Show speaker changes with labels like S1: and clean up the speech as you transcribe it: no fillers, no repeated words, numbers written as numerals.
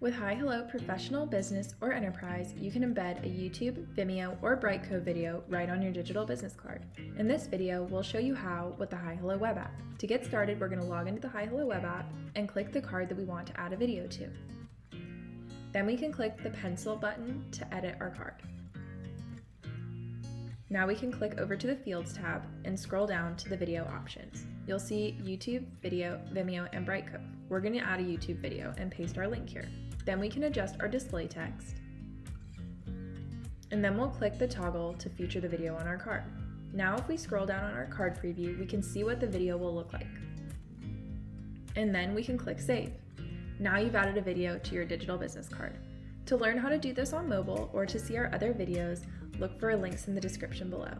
S1: With HiHello Professional, Business, or Enterprise, you can embed a YouTube, Vimeo, or Brightcove video right on your digital business card. In this video, we'll show you how with the HiHello web app. To get started, we're going to log into the HiHello web app and click the card that we want to add a video to. Then we can click the pencil button to edit our card. Now we can click over to the Fields tab and scroll down to the video options. You'll see YouTube, Video, Vimeo, and Brightcove. We're going to add a YouTube video and paste our link here. Then we can adjust our display text, and then we'll click the toggle to feature the video on our card. Now if we scroll down on our card preview, we can see what the video will look like. And then we can click Save. Now you've added a video to your digital business card. To learn how to do this on mobile or to see our other videos, look for links in the description below.